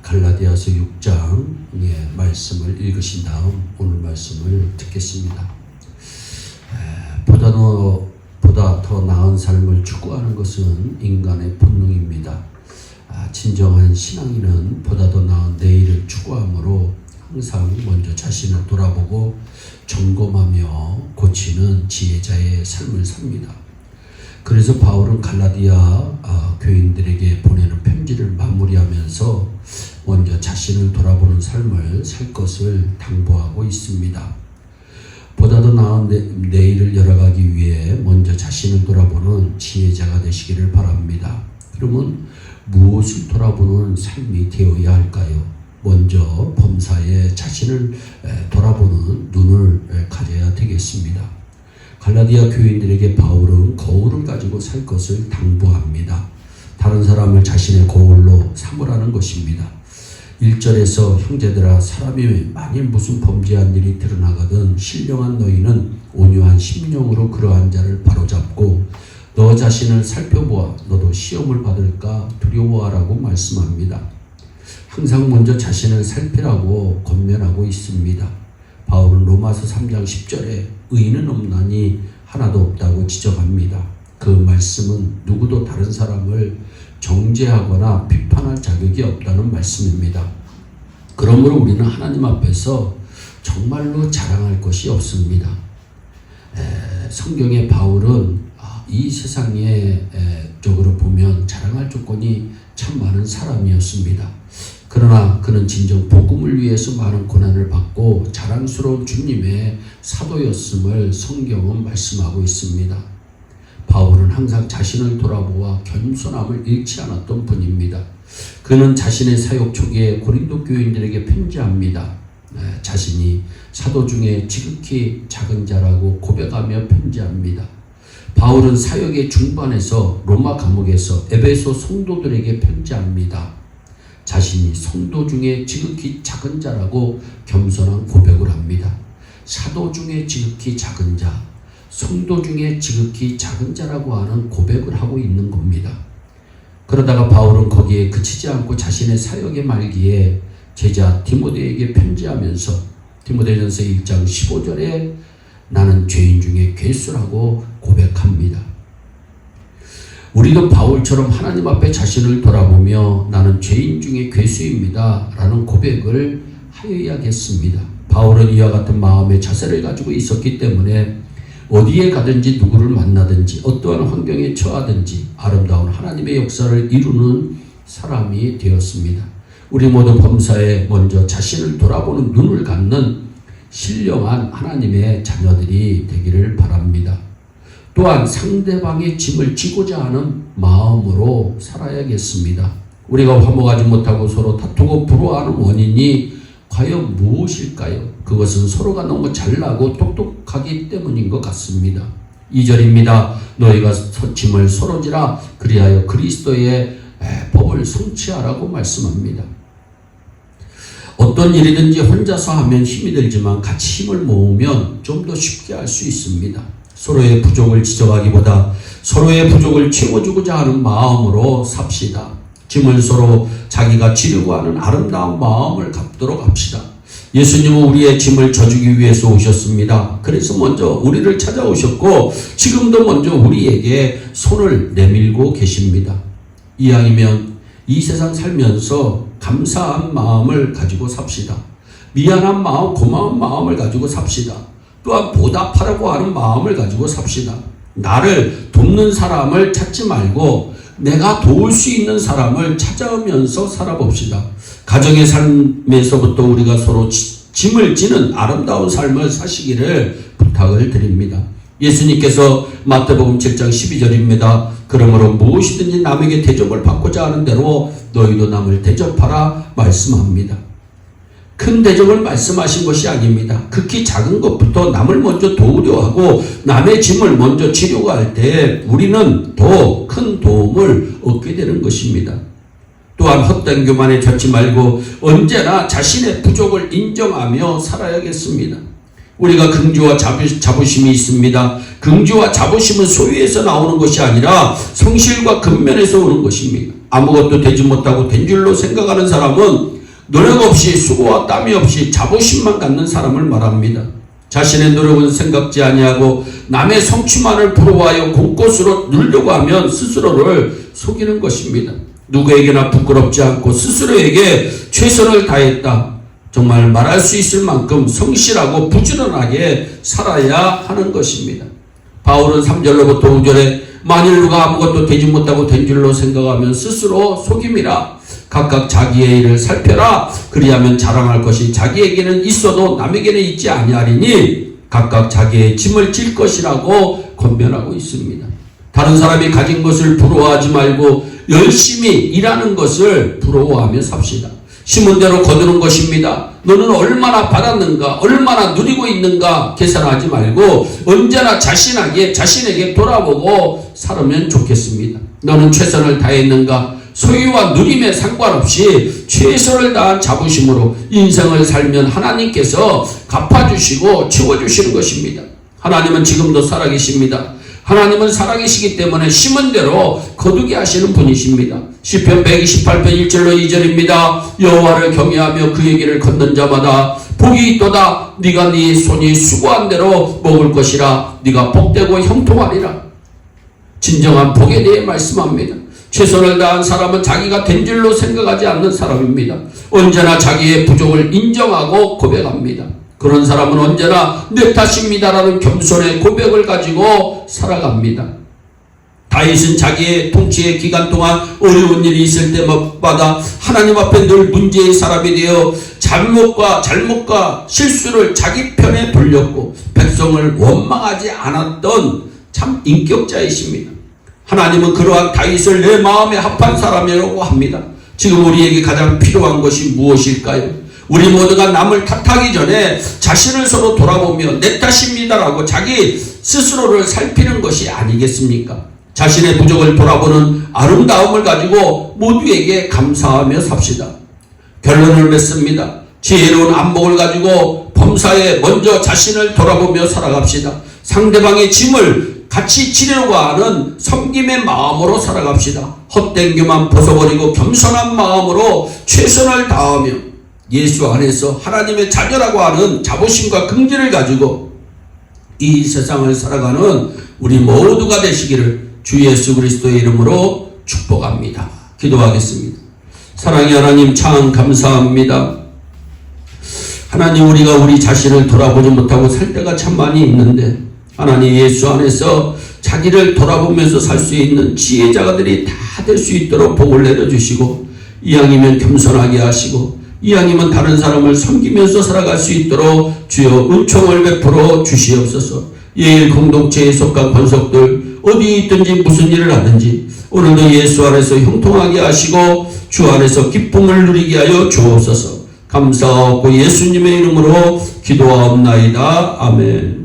갈라디아서 6장의 말씀을 읽으신 다음 오늘 말씀을 듣겠습니다. 보다 더 나은 삶을 추구하는 것은 인간의 본능입니다. 진정한 신앙인은 보다 더 나은 내일을 추구하므로 항상 먼저 자신을 돌아보고 점검하며 고치는 지혜자의 삶을 삽니다. 그래서 바울은 갈라디아 교인들에게 보내는 편지를 마무리하면서 먼저 자신을 돌아보는 삶을 살 것을 당부하고 있습니다. 보다 더 나은 내일을 열어가기 위해 먼저 자신을 돌아보는 지혜자가 되시기를 바랍니다. 그러면 무엇을 돌아보는 삶이 되어야 할까요? 먼저 범사에 자신을 돌아보는 눈을 가져야 되겠습니다. 갈라디아 교인들에게 바울은 거울을 가지고 살 것을 당부합니다. 다른 사람을 자신의 거울로 삼으라는 것입니다. 1절에서 형제들아 사람이 만일 무슨 범죄한 일이 드러나거든 신령한 너희는 온유한 심령으로 그러한 자를 바로잡고 너 자신을 살펴보아 너도 시험을 받을까 두려워하라고 말씀합니다. 항상 먼저 자신을 살피라고 권면하고 있습니다. 바울은 로마서 3장 10절에 의인은 없나니 하나도 없다고 지적합니다. 그 말씀은 누구도 다른 사람을 정죄하거나 비판할 자격이 없다는 말씀입니다. 그러므로 우리는 하나님 앞에서 정말로 자랑할 것이 없습니다. 성경의 바울은 이 세상에 적으로 보면 자랑할 조건이 참 많은 사람이었습니다. 그러나 그는 진정 복음을 위해서 많은 고난을 받고 자랑스러운 주님의 사도였음을 성경은 말씀하고 있습니다. 바울은 항상 자신을 돌아보아 겸손함을 잃지 않았던 분입니다. 그는 자신의 사역 초기에 고린도 교인들에게 편지합니다. 자신이 사도 중에 지극히 작은 자라고 고백하며 편지합니다. 바울은 사역의 중반에서 로마 감옥에서 에베소 성도들에게 편지합니다. 자신이 성도 중에 지극히 작은 자라고 겸손한 고백을 합니다. 사도 중에 지극히 작은 자, 성도 중에 지극히 작은 자라고 하는 고백을 하고 있는 겁니다. 그러다가 바울은 거기에 그치지 않고 자신의 사역의 말기에 제자 디모데에게 편지하면서 디모데전서 1장 15절에 나는 죄인 중에 괴수라고 고백합니다. 우리도 바울처럼 하나님 앞에 자신을 돌아보며 나는 죄인 중에 괴수입니다 라는 고백을 하여야겠습니다. 바울은 이와 같은 마음의 자세를 가지고 있었기 때문에 어디에 가든지 누구를 만나든지 어떠한 환경에 처하든지 아름다운 하나님의 역사를 이루는 사람이 되었습니다. 우리 모두 범사에 먼저 자신을 돌아보는 눈을 갖는 신령한 하나님의 자녀들이 되기를 바랍니다. 또한 상대방의 짐을 지고자 하는 마음으로 살아야겠습니다. 우리가 화목하지 못하고 서로 다투고 불화하는 원인이 과연 무엇일까요? 그것은 서로가 너무 잘나고 똑똑하기 때문인 것 같습니다. 2절입니다. 너희가 짐을 서로 지라 그리하여 그리스도의 법을 성취하라고 말씀합니다. 어떤 일이든지 혼자서 하면 힘이 들지만 같이 힘을 모으면 좀 더 쉽게 할 수 있습니다. 서로의 부족을 지적하기보다 서로의 부족을 채워주고자 하는 마음으로 삽시다. 짐을 서로 자기가 지려고 하는 아름다운 마음을 갖도록 합시다. 예수님은 우리의 짐을 져주기 위해서 오셨습니다. 그래서 먼저 우리를 찾아오셨고 지금도 먼저 우리에게 손을 내밀고 계십니다. 이왕이면 이 세상 살면서 감사한 마음을 가지고 삽시다. 미안한 마음, 고마운 마음을 가지고 삽시다. 또한 보답하려고 하는 마음을 가지고 삽시다. 나를 돕는 사람을 찾지 말고 내가 도울 수 있는 사람을 찾아오면서 살아봅시다. 가정의 삶에서부터 우리가 서로 짐을 지는 아름다운 삶을 사시기를 부탁을 드립니다. 예수님께서 마태복음 7장 12절입니다. 그러므로 무엇이든지 남에게 대접을 받고자 하는 대로 너희도 남을 대접하라 말씀합니다. 큰 대접을 말씀하신 것이 아닙니다. 극히 작은 것부터 남을 먼저 도우려 하고 남의 짐을 먼저 지려고 할 때 우리는 더 큰 도움을 얻게 되는 것입니다. 또한 헛된 교만에 젖지 말고 언제나 자신의 부족을 인정하며 살아야겠습니다. 우리가 긍지와 자부심이 있습니다. 긍지와 자부심은 소유에서 나오는 것이 아니라 성실과 근면에서 오는 것입니다. 아무것도 되지 못하고 된 줄로 생각하는 사람은 노력 없이 수고와 땀이 없이 자부심만 갖는 사람을 말합니다. 자신의 노력은 생각지 아니하고 남의 성취만을 부러워하여 공꽃으로 누리려고 하면 스스로를 속이는 것입니다. 누구에게나 부끄럽지 않고 스스로에게 최선을 다했다. 정말 말할 수 있을 만큼 성실하고 부지런하게 살아야 하는 것입니다. 바울은 3절로부터 5절에 만일 누가 아무것도 되지 못하고 된 줄로 생각하면 스스로 속임이라. 각각 자기의 일을 살펴라. 그리하면 자랑할 것이 자기에게는 있어도 남에게는 있지 아니하리니 각각 자기의 짐을 질 것이라고 권면하고 있습니다. 다른 사람이 가진 것을 부러워하지 말고 열심히 일하는 것을 부러워하며 삽시다. 심은 대로 거두는 것입니다. 너는 얼마나 받았는가, 얼마나 누리고 있는가 계산하지 말고 언제나 자신에게 돌아보고 살면 좋겠습니다. 너는 최선을 다했는가? 소유와 누림에 상관없이 최선을 다한 자부심으로 인생을 살면 하나님께서 갚아주시고 채워주시는 것입니다. 하나님은 지금도 살아계십니다. 하나님은 살아계시기 때문에 심은 대로 거두게 하시는 분이십니다. 시편 128편 1절로 2절입니다. 여호와를 경외하며 그의 길을 걷는 자마다 복이 있도다. 네가 네 손이 수고한 대로 먹을 것이라. 네가 복되고 형통하리라. 진정한 복에 대해 말씀합니다. 최선을 다한 사람은 자기가 된 줄로 생각하지 않는 사람입니다. 언제나 자기의 부족을 인정하고 고백합니다. 그런 사람은 언제나 내 탓입니다라는 겸손의 고백을 가지고 살아갑니다. 다윗은 자기의 통치의 기간 동안 어려운 일이 있을 때마다 하나님 앞에 늘 문제의 사람이 되어 잘못과 실수를 자기 편에 돌렸고 백성을 원망하지 않았던 참 인격자이십니다. 하나님은 그러한 다윗을 내 마음에 합한 사람이라고 합니다. 지금 우리에게 가장 필요한 것이 무엇일까요? 우리 모두가 남을 탓하기 전에 자신을 서로 돌아보며 내 탓입니다라고 자기 스스로를 살피는 것이 아니겠습니까? 자신의 부족을 돌아보는 아름다움을 가지고 모두에게 감사하며 삽시다. 결론을 맺습니다. 지혜로운 안목을 가지고 범사에 먼저 자신을 돌아보며 살아갑시다. 상대방의 짐을 같이 지려고 하는 섬김의 마음으로 살아갑시다. 헛된 교만 벗어버리고 겸손한 마음으로 최선을 다하며 예수 안에서 하나님의 자녀라고 하는 자부심과 긍지를 가지고 이 세상을 살아가는 우리 모두가 되시기를 주 예수 그리스도의 이름으로 축복합니다. 기도하겠습니다. 사랑의 하나님 참 감사합니다. 하나님 우리가 우리 자신을 돌아보지 못하고 살 때가 참 많이 있는데 하나님 예수 안에서 자기를 돌아보면서 살 수 있는 지혜자가들이 다 될 수 있도록 복을 내려주시고 이왕이면 겸손하게 하시고 이왕이면 다른 사람을 섬기면서 살아갈 수 있도록 주여 은총을 베풀어 주시옵소서. 예일 공동체에 속한 권속들 어디 있든지 무슨 일을 하든지 오늘도 예수 안에서 형통하게 하시고 주 안에서 기쁨을 누리게 하여 주옵소서. 감사하고 예수님의 이름으로 기도하옵나이다. 아멘.